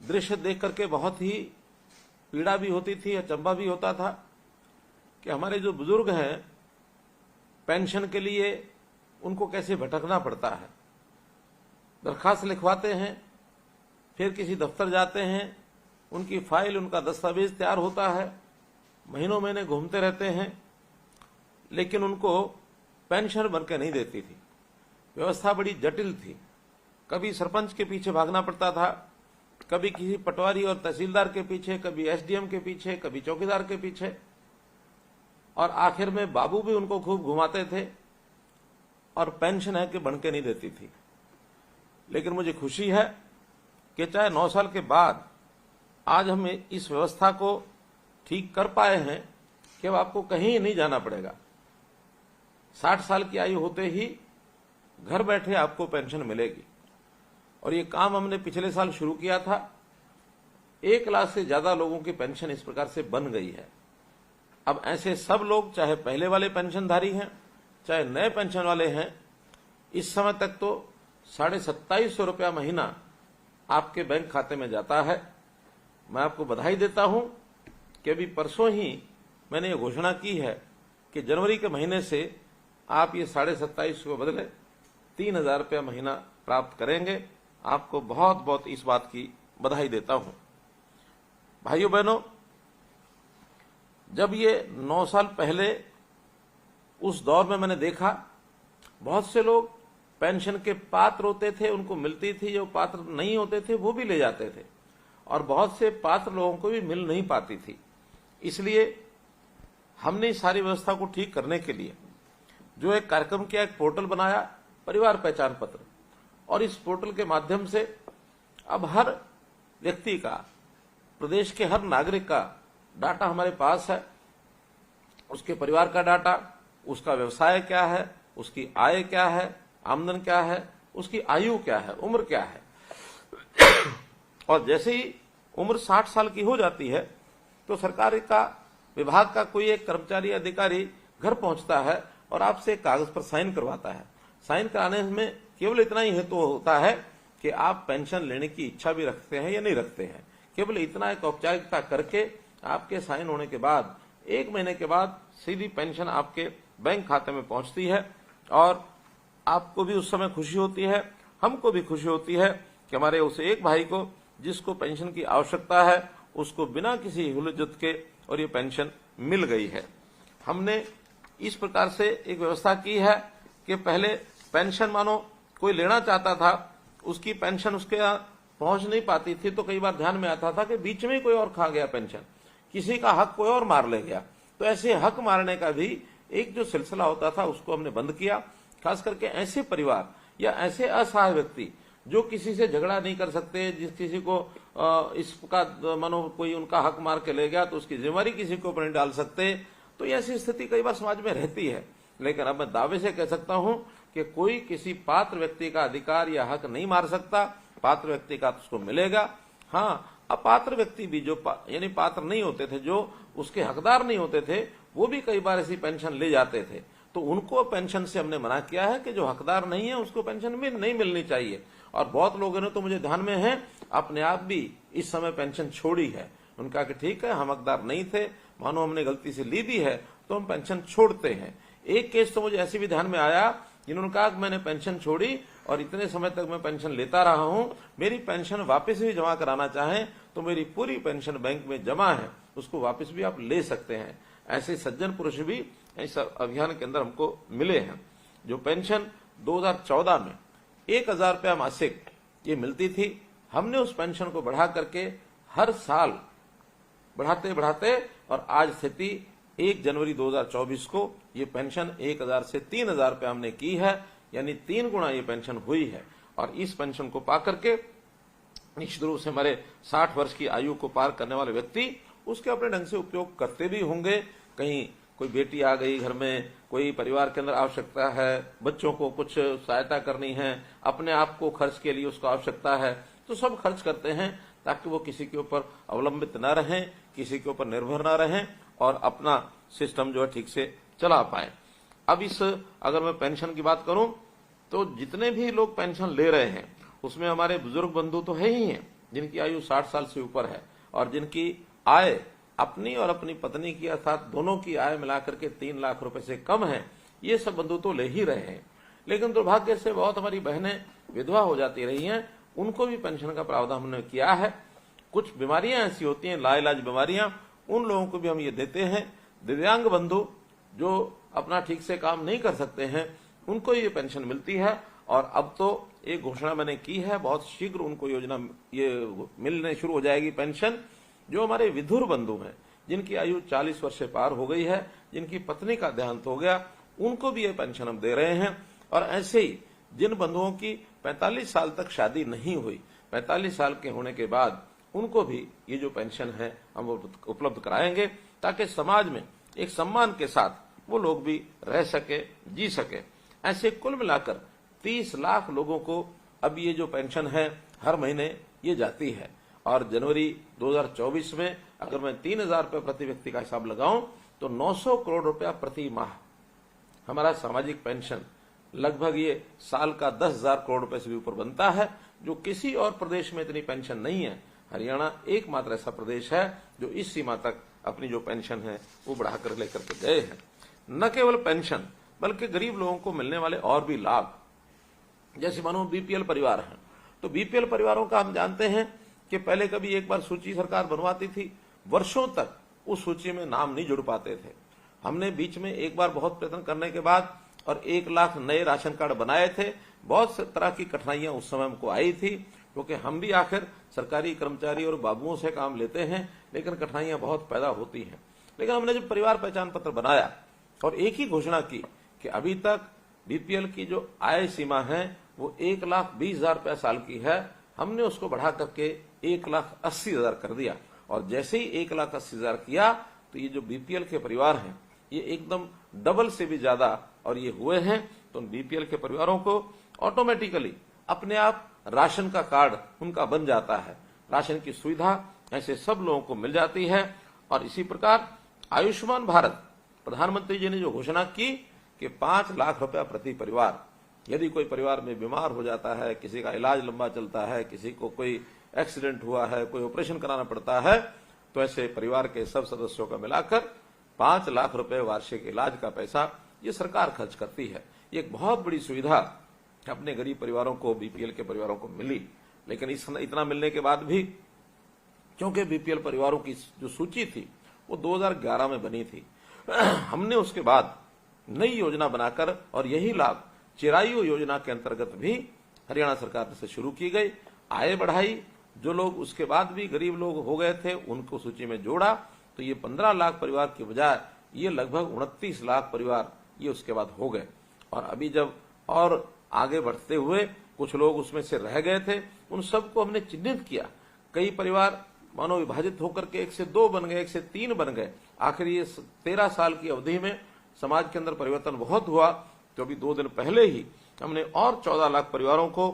दृश्य देख करके बहुत ही पीड़ा भी होती थी, अचंभा भी होता था कि हमारे जो बुजुर्ग हैं पेंशन के लिए उनको कैसे भटकना पड़ता है। दरखास्त लिखवाते हैं, फिर किसी दफ्तर जाते हैं, उनकी फाइल, उनका दस्तावेज तैयार होता है, महीनों महीने घूमते रहते हैं, लेकिन उनको पेंशन बनकर नहीं देती थी। व्यवस्था बड़ी जटिल थी। कभी सरपंच के पीछे भागना पड़ता था, कभी किसी पटवारी और तहसीलदार के पीछे, कभी एसडीएम के पीछे, कभी चौकीदार के पीछे, और आखिर में बाबू भी उनको खूब घुमाते थे और पेंशन है कि बन के नहीं देती थी। लेकिन मुझे खुशी है कि चाहे 9 साल के बाद आज हम इस व्यवस्था को ठीक कर पाए हैं कि अब आपको कहीं नहीं जाना पड़ेगा। 60 साल की आयु होते ही घर बैठे आपको पेंशन मिलेगी। और ये काम हमने पिछले साल शुरू किया था। 1 लाख से ज्यादा लोगों की पेंशन इस प्रकार से बन गई है। अब ऐसे सब लोग, चाहे पहले वाले पेंशनधारी हैं, चाहे नए पेंशन वाले हैं, इस समय तक तो 2750 रुपया महीना आपके बैंक खाते में जाता है। मैं आपको बधाई देता हूं कि अभी परसों ही मैंने ये घोषणा की है कि जनवरी के महीने से आप ये 2750 को बदले 3000 रुपया महीना प्राप्त करेंगे। आपको बहुत बहुत इस बात की बधाई देता हूं। भाइयों बहनों, जब ये 9 साल पहले उस दौर में मैंने देखा, बहुत से लोग पेंशन के पात्र होते थे, उनको मिलती थी, जो पात्र नहीं होते थे वो भी ले जाते थे, और बहुत से पात्र लोगों को भी मिल नहीं पाती थी। इसलिए हमने इस सारी व्यवस्था को ठीक करने के लिए जो एक कार्यक्रम किया, एक पोर्टल बनाया, परिवार पहचान पत्र, और इस पोर्टल के माध्यम से अब हर व्यक्ति का, प्रदेश के हर नागरिक का डाटा हमारे पास है। उसके परिवार का डाटा, उसका व्यवसाय क्या है, उसकी आय क्या है, आमदन क्या है, उसकी आयु क्या है, उम्र क्या है। और जैसे ही उम्र 60 साल की हो जाती है तो सरकार का, विभाग का कोई एक कर्मचारी अधिकारी घर पहुंचता है और आपसे कागज पर साइन करवाता है। साइन कराने में केवल इतना ही हेतु होता है कि आप पेंशन लेने की इच्छा भी रखते हैं या नहीं रखते हैं। केवल इतना एक औपचारिकता करके आपके साइन होने के बाद 1 महीने के बाद सीधी पेंशन आपके बैंक खाते में पहुंचती है। और आपको भी उस समय खुशी होती है, हमको भी खुशी होती है कि हमारे उस एक भाई को जिसको पेंशन की आवश्यकता है, उसको बिना किसी हुलझुल के और ये पेंशन मिल गई है। हमने इस प्रकार से एक व्यवस्था की है कि पहले पेंशन मानो कोई लेना चाहता था, उसकी पेंशन उसके यहाँ पहुंच नहीं पाती थी, तो कई बार ध्यान में आता था कि बीच में कोई और खा गया पेंशन, किसी का हक कोई और मार ले गया। तो ऐसे हक मारने का भी एक जो सिलसिला होता था उसको हमने बंद किया। खास करके ऐसे परिवार या ऐसे असहाय व्यक्ति जो किसी से झगड़ा नहीं कर सकते, जिस किसी को इसका मानो कोई उनका हक मार के ले गया तो उसकी जिम्मेवारी किसी के ऊपर नहीं डाल सकते, तो ऐसी स्थिति कई बार समाज में रहती है। लेकिन अब मैं दावे से कह सकता हूं कि कोई किसी पात्र व्यक्ति का अधिकार या हक नहीं मार सकता। पात्र व्यक्ति का तो उसको मिलेगा। हाँ, अपात्र व्यक्ति भी जो यानी पात्र नहीं होते थे, जो उसके हकदार नहीं होते थे, वो भी कई बार ऐसी पेंशन ले जाते थे, तो उनको पेंशन से हमने मना किया है कि जो हकदार नहीं है उसको पेंशन नहीं मिलनी चाहिए। और बहुत लोगों ने तो मुझे ध्यान में है अपने आप भी इस समय पेंशन छोड़ी है। उनका कि ठीक है, हम हकदार नहीं थे, मानो हमने गलती से ली भी है तो हम पेंशन छोड़ते हैं। एक केस तो मुझे ऐसे भी ध्यान में आया, जिन्होंने कहा कि मैंने पेंशन छोड़ी और इतने समय तक मैं पेंशन लेता रहा हूं, मेरी पेंशन वापस भी जमा कराना चाहें तो मेरी पूरी पेंशन बैंक में जमा है, उसको वापस भी आप ले सकते हैं। ऐसे सज्जन पुरुष भी इस अभियान के अंदर हमको मिले हैं। जो पेंशन 2014 में 1000 रुपया मासिक ये मिलती थी, हमने उस पेंशन को बढ़ा करके हर साल बढ़ाते बढ़ाते और आज स्थिति 1 जनवरी 2024 को ये पेंशन 1000 से 3000 रुपया हमने की है, यानी 3 गुना ये पेंशन हुई है। और इस पेंशन को पा करके निश्चित रूप से हमारे 60 वर्ष की आयु को पार करने वाले व्यक्ति उसके अपने ढंग से उपयोग करते भी होंगे। कहीं कोई बेटी आ गई घर में, कोई परिवार के अंदर आवश्यकता है, बच्चों को कुछ सहायता करनी है, अपने आप को खर्च के लिए उसको आवश्यकता है, तो सब खर्च करते हैं ताकि वो किसी के ऊपर अवलंबित न रहें, किसी के ऊपर निर्भर न रहें और अपना सिस्टम जो है ठीक से चला पाए। अब अगर मैं पेंशन की बात करूं तो जितने भी लोग पेंशन ले रहे हैं उसमें हमारे बुजुर्ग बंधु तो है ही हैं, जिनकी आयु 60 साल से ऊपर है और जिनकी आय अपनी और अपनी पत्नी की अर्थात दोनों की आय मिलाकर के 3 लाख रुपए से कम है, ये सब बंधु तो ले ही रहे हैं। लेकिन दुर्भाग्य से बहुत हमारी बहनें विधवा हो जाती रही हैं, उनको भी पेंशन का प्रावधान हमने किया है। कुछ बीमारियां ऐसी होती हैं, लाइलाज बीमारियां, उन लोगों को भी हम ये देते हैं। दिव्यांग बंधु जो अपना ठीक से काम नहीं कर सकते हैं, उनको ये पेंशन मिलती है। और अब तो एक घोषणा मैंने की है, बहुत शीघ्र उनको योजना ये मिलने शुरू हो जाएगी पेंशन। जो हमारे विधुर बंधु हैं, जिनकी आयु 40 वर्ष से पार हो गई है, जिनकी पत्नी का देहांत हो गया, उनको भी ये पेंशन हम दे रहे हैं। और ऐसे ही जिन बंधुओं की 45 साल तक शादी नहीं हुई, 45 साल के होने के बाद उनको भी ये जो पेंशन है हम उपलब्ध कराएंगे, ताकि समाज में एक सम्मान के साथ वो लोग भी रह सके, जी सके। ऐसे कुल मिलाकर 30 लाख लोगों को अब ये जो पेंशन है हर महीने ये जाती है। और जनवरी 2024 में अगर मैं 3,000 रुपये प्रति व्यक्ति का हिसाब लगाऊं तो 900 करोड़ रुपया प्रति माह हमारा सामाजिक पेंशन लगभग ये साल का 10,000 करोड़ रुपए से भी ऊपर बनता है, जो किसी और प्रदेश में इतनी पेंशन नहीं है। हरियाणा एकमात्र ऐसा प्रदेश है जो इस सीमा तक अपनी जो पेंशन है वो बढ़ाकर लेकर के गए हैं। न केवल पेंशन बल्कि गरीब लोगों को मिलने वाले और भी लाभ, जैसे मानो बीपीएल परिवार हैं, तो बीपीएल परिवारों का हम जानते हैं कि पहले कभी एक बार सूची सरकार बनवाती थी, वर्षों तक उस सूची में नाम नहीं जुड़ पाते थे। हमने बीच में एक बार बहुत प्रयत्न करने के बाद और 1 लाख नए राशन कार्ड बनाए थे। बहुत तरह की कठिनाइयां उस समय हमको आई थी, क्योंकि हम भी आखिर सरकारी कर्मचारी और बाबुओं से काम लेते हैं, लेकिन कठिनाइयां बहुत पैदा होती हैं। लेकिन हमने जब परिवार पहचान पत्र बनाया और एक ही घोषणा की कि अभी तक बीपीएल की जो आय सीमा है वो 1,20,000 रुपया साल की है, हमने उसको बढ़ा करके 1,80,000 कर दिया। और जैसे ही 1,80,000 किया तो ये जो बीपीएल के परिवार हैं ये एकदम डबल से भी ज्यादा और ये हुए हैं। तो बीपीएल के परिवारों को ऑटोमेटिकली अपने आप राशन का कार्ड उनका बन जाता है, राशन की सुविधा ऐसे सब लोगों को मिल जाती है। और इसी प्रकार आयुष्मान भारत प्रधानमंत्री जी ने जो घोषणा की कि 5 लाख रुपया प्रति परिवार, यदि कोई परिवार में बीमार हो जाता है, किसी का इलाज लंबा चलता है, किसी को कोई एक्सीडेंट हुआ है, कोई ऑपरेशन कराना पड़ता है, तो ऐसे परिवार के सब सदस्यों का मिलाकर 5 लाख रुपए वार्षिक इलाज का पैसा ये सरकार खर्च करती है। ये एक बहुत बड़ी सुविधा अपने गरीब परिवारों को, बीपीएल के परिवारों को मिली। लेकिन इतना मिलने के बाद भी, क्योंकि बीपीएल परिवारों की जो सूची थी वो 2011 में बनी थी, हमने उसके बाद नई योजना बनाकर और यही लाभ चिरायु योजना के अंतर्गत भी हरियाणा सरकार से शुरू की गई, आय बढ़ाई। जो लोग उसके बाद भी गरीब लोग हो गए थे उनको सूची में जोड़ा, तो ये 15 लाख परिवार की बजाय ये लगभग 29 लाख परिवार ये उसके बाद हो गए। और अभी जब और आगे बढ़ते हुए कुछ लोग उसमें से रह गए थे, उन सबको हमने चिन्हित किया। कई परिवार मानो विभाजित होकर के 1 से 2 बन गए, 1 से 3 बन गए। आखिर ये 13 साल की अवधि में समाज के अंदर परिवर्तन बहुत हुआ। तो अभी 2 दिन पहले ही हमने और 14 लाख परिवारों को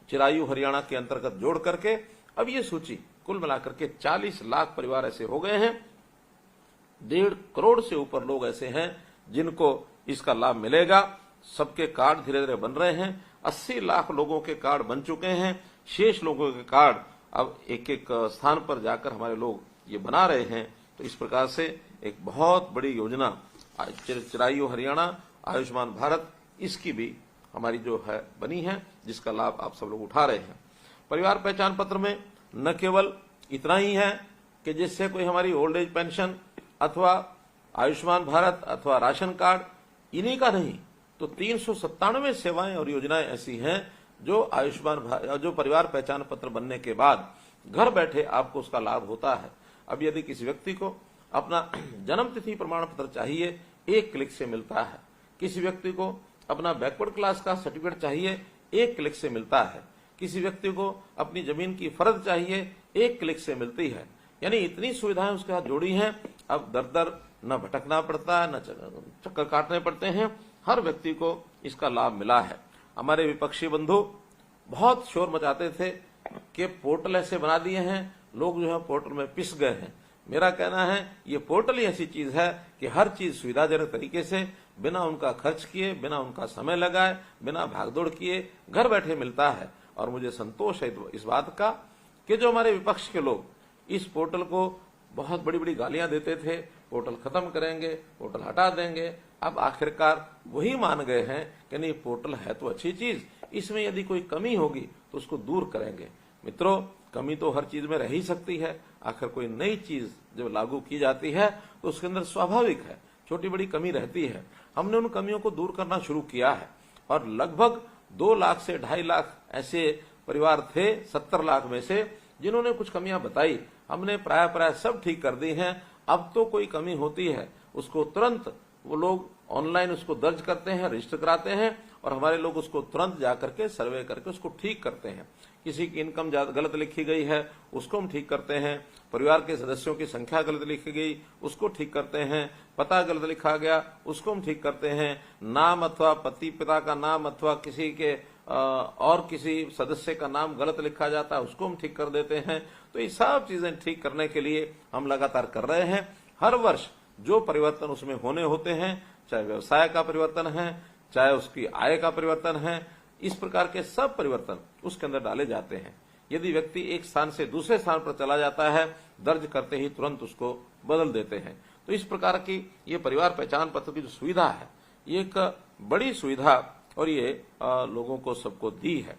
चिरायु हरियाणा के अंतर्गत जोड़ करके अब ये सूची कुल मिलाकर के 40 लाख परिवार ऐसे हो गए हैं। 1.5 करोड़ से ऊपर लोग ऐसे हैं जिनको इसका लाभ मिलेगा। सबके कार्ड धीरे धीरे बन रहे हैं। 80 लाख लोगों के कार्ड बन चुके हैं। शेष लोगों के कार्ड अब एक एक स्थान पर जाकर हमारे लोग ये बना रहे हैं। तो इस प्रकार से एक बहुत बड़ी योजना चिरायु हरियाणा आयुष्मान भारत, इसकी भी हमारी जो है बनी है, जिसका लाभ आप सब लोग उठा रहे हैं। परिवार पहचान पत्र में न केवल इतना ही है कि जिससे कोई हमारी ओल्ड एज पेंशन अथवा आयुष्मान भारत अथवा राशन कार्ड, इन्हीं का नहीं तो 397 सेवाएं और योजनाएं ऐसी हैं जो जो परिवार पहचान पत्र बनने के बाद घर बैठे आपको उसका लाभ होता है। अब यदि किसी व्यक्ति को अपना जन्म तिथि प्रमाण पत्र चाहिए, 1 क्लिक से मिलता है। किसी व्यक्ति को अपना बैकवर्ड क्लास का सर्टिफिकेट चाहिए, 1 क्लिक से मिलता है। किसी व्यक्ति को अपनी जमीन की फर्द चाहिए, 1 क्लिक से मिलती है। यानी इतनी सुविधाएं उसके साथ जोड़ी हैं, अब दर दर न भटकना पड़ता है, न चक्कर काटने पड़ते हैं। हर व्यक्ति को इसका लाभ मिला है। हमारे विपक्षी बंधु बहुत शोर मचाते थे कि पोर्टल ऐसे बना दिए हैं, लोग जो है पोर्टल में पिस गए हैं। मेरा कहना है ये पोर्टल ही ऐसी चीज है कि हर चीज सुविधाजनक तरीके से, बिना उनका खर्च किए, बिना उनका समय लगाए, बिना भागदौड़ किए घर बैठे मिलता है। और मुझे संतोष है इस बात का कि जो हमारे विपक्ष के लोग इस पोर्टल को बहुत बड़ी बड़ी गालियां देते थे, पोर्टल खत्म करेंगे, पोर्टल हटा देंगे, अब आखिरकार वही मान गए हैं कि नहीं, पोर्टल है तो अच्छी चीज, इसमें यदि कोई कमी होगी तो उसको दूर करेंगे। मित्रों, कमी तो हर चीज में रह ही सकती है। आखिर कोई नई चीज जब लागू की जाती है तो उसके अंदर स्वाभाविक है छोटी बड़ी कमी रहती है। हमने उन कमियों को दूर करना शुरू किया है और लगभग 2 लाख से 2.5 लाख ऐसे परिवार थे 70 लाख में से जिन्होंने कुछ कमियां बताई। हमने प्राय सब ठीक कर दी हैं। अब तो कोई कमी होती है उसको तुरंत वो लोग ऑनलाइन उसको दर्ज करते हैं, रजिस्टर कराते हैं और हमारे लोग उसको तुरंत जाकर के सर्वे करके उसको ठीक करते हैं। किसी की इनकम गलत लिखी गई है उसको हम ठीक करते हैं, परिवार के सदस्यों की संख्या गलत लिखी गई उसको ठीक करते हैं, पता गलत लिखा गया उसको हम ठीक करते हैं, नाम अथवा पति पिता का नाम अथवा किसी के और किसी सदस्य का नाम गलत लिखा जाता है उसको हम ठीक कर देते हैं। तो ये सब चीजें ठीक करने के लिए हम लगातार कर रहे हैं। हर वर्ष जो परिवर्तन उसमें होने होते हैं, चाहे व्यवसाय का परिवर्तन है, चाहे उसकी आय का परिवर्तन है, इस प्रकार के सब परिवर्तन उसके अंदर डाले जाते हैं। यदि व्यक्ति एक स्थान से दूसरे स्थान पर चला जाता है, दर्ज करते ही तुरंत उसको बदल देते हैं। तो इस प्रकार की ये परिवार पहचान पत्र की जो सुविधा है, ये एक बड़ी सुविधा और ये लोगों को सबको दी है।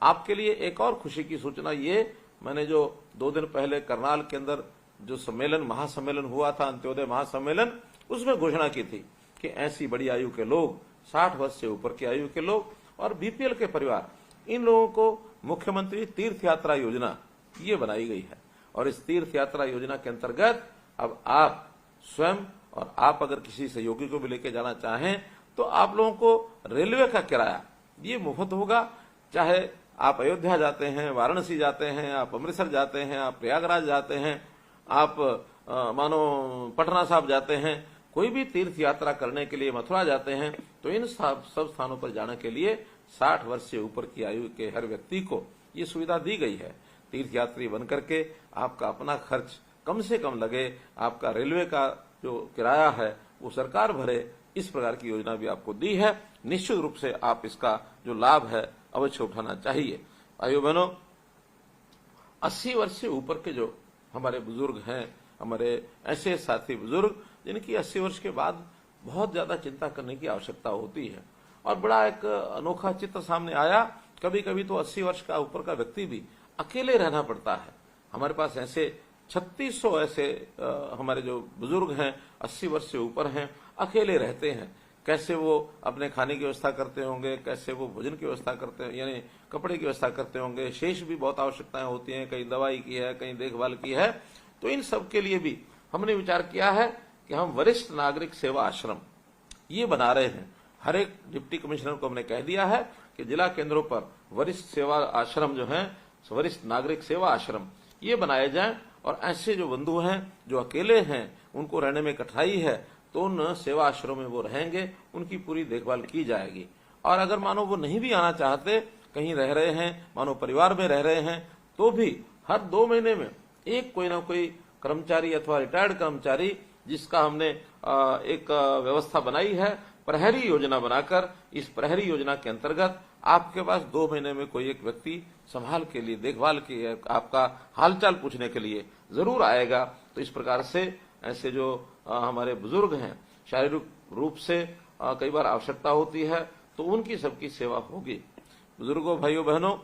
आपके लिए एक और खुशी की सूचना, ये मैंने जो 2 दिन पहले करनाल के अंदर जो महासम्मेलन हुआ था, अंत्योदय महासम्मेलन, उसमें घोषणा की थी कि ऐसी बड़ी आयु के लोग, 60 वर्ष से ऊपर की आयु के लोग और बीपीएल के परिवार, इन लोगों को मुख्यमंत्री तीर्थ यात्रा योजना ये बनाई गई है। और इस तीर्थ यात्रा योजना के अंतर्गत अब आप स्वयं और आप अगर किसी सहयोगी को भी लेके जाना चाहें तो आप लोगों को रेलवे का किराया ये मुफ्त होगा। चाहे आप अयोध्या जाते हैं, वाराणसी जाते हैं, आप अमृतसर जाते हैं, आप प्रयागराज जाते हैं, आप मानो पटना साहब जाते हैं, कोई भी तीर्थ यात्रा करने के लिए मथुरा जाते हैं, तो इन सब स्थानों पर जाने के लिए 60 वर्ष से ऊपर की आयु के हर व्यक्ति को ये सुविधा दी गई है। तीर्थ यात्री बनकर के आपका अपना खर्च कम से कम लगे, आपका रेलवे का जो किराया है वो सरकार भरे, इस प्रकार की योजना भी आपको दी है। निश्चित रूप से आप इसका जो लाभ है अवश्य उठाना चाहिए। भाइयों बहनों, 80 वर्ष से ऊपर के जो हमारे बुजुर्ग हैं, हमारे ऐसे साथी बुजुर्ग जिनकी 80 वर्ष के बाद बहुत ज्यादा चिंता करने की आवश्यकता होती है, और बड़ा एक अनोखा चित्र सामने आया। कभी कभी तो 80 वर्ष का ऊपर का व्यक्ति भी अकेले रहना पड़ता है। हमारे पास ऐसे 3600 ऐसे हमारे जो बुजुर्ग हैं 80 वर्ष से ऊपर हैं, अकेले रहते हैं। कैसे वो अपने खाने की व्यवस्था करते होंगे, कैसे वो भोजन की व्यवस्था करते हैं, यानी कपड़े की व्यवस्था करते होंगे। शेष भी बहुत आवश्यकताएं होती हैं, कहीं दवाई की है, कहीं देखभाल की है। तो इन सब के लिए भी हमने विचार किया है कि हम वरिष्ठ नागरिक सेवा आश्रम ये बना रहे हैं। हर एक डिप्टी कमिश्नर को हमने कह दिया है कि जिला केंद्रों पर वरिष्ठ सेवा आश्रम जो है, वरिष्ठ नागरिक सेवा आश्रम ये बनाए जाएं, और ऐसे जो बंधु हैं जो अकेले हैं, उनको रहने में कठिनाई है, तो उन सेवा आश्रमों में वो रहेंगे, उनकी पूरी देखभाल की जाएगी। और अगर मानो वो नहीं भी आना चाहते, कहीं रह रहे हैं, मानो परिवार में रह रहे हैं, तो भी हर 2 महीने में एक कोई ना कोई कर्मचारी अथवा रिटायर्ड कर्मचारी, जिसका हमने एक व्यवस्था बनाई है प्रहरी योजना बनाकर, इस प्रहरी योजना के अंतर्गत आपके पास 2 महीने में कोई एक व्यक्ति संभाल के लिए, देखभाल के, आपका हालचाल पूछने के लिए जरूर आएगा। तो इस प्रकार से ऐसे जो हमारे बुजुर्ग हैं, शारीरिक रूप से कई बार आवश्यकता होती है, तो उनकी सबकी सेवा होगी। बुजुर्गों, भाइयों बहनों,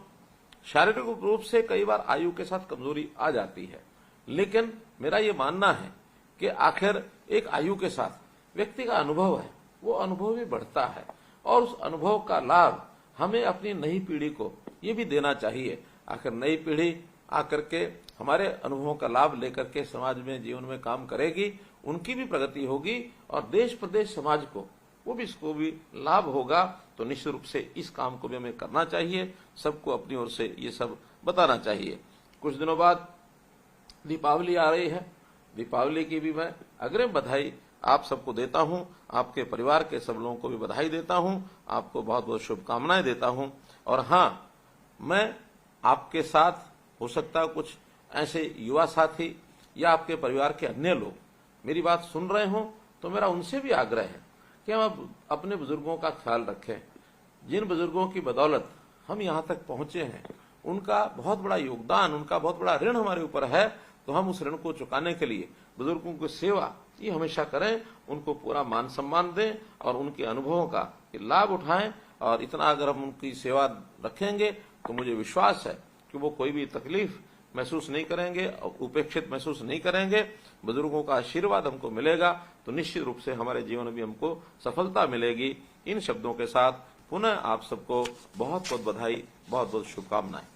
शारीरिक रूप से कई बार आयु के साथ कमजोरी आ जाती है, लेकिन मेरा ये मानना है कि आखिर एक आयु के साथ व्यक्ति का अनुभव है, वो अनुभव भी बढ़ता है, और उस अनुभव का लाभ हमें अपनी नई पीढ़ी को ये भी देना चाहिए। आखिर नई पीढ़ी आकर के हमारे अनुभवों का लाभ लेकर के समाज में, जीवन में काम करेगी, उनकी भी प्रगति होगी, और देश प्रदेश समाज को वो भी, इसको भी लाभ होगा। तो निश्चित रूप से इस काम को भी हमें करना चाहिए, सबको अपनी ओर से ये सब बताना चाहिए। कुछ दिनों बाद दीपावली आ रही है, दीपावली की भी मैं अग्रिम बधाई आप सबको देता हूं, आपके परिवार के सब लोगों को भी बधाई देता हूं, आपको बहुत बहुत शुभकामनाएं देता हूं। और हाँ, मैं आपके साथ, हो सकता है कुछ ऐसे युवा साथी या आपके परिवार के अन्य लोग मेरी बात सुन रहे हों, तो मेरा उनसे भी आग्रह है कि हम अपने बुजुर्गों का ख्याल रखें। जिन बुजुर्गों की बदौलत हम यहाँ तक पहुंचे हैं, उनका बहुत बड़ा योगदान, उनका बहुत बड़ा ऋण हमारे ऊपर है, तो हम उस ऋण को चुकाने के लिए बुजुर्गों की सेवा ये हमेशा करें, उनको पूरा मान सम्मान दें और उनके अनुभवों का लाभ उठाएं। और इतना अगर हम उनकी सेवा रखेंगे तो मुझे विश्वास है कि वो कोई भी तकलीफ महसूस नहीं करेंगे, उपेक्षित महसूस नहीं करेंगे। बुजुर्गों का आशीर्वाद हमको मिलेगा तो निश्चित रूप से हमारे जीवन में भी हमको सफलता मिलेगी। इन शब्दों के साथ पुनः आप सबको बहुत बहुत बधाई, बहुत बहुत शुभकामनाएं।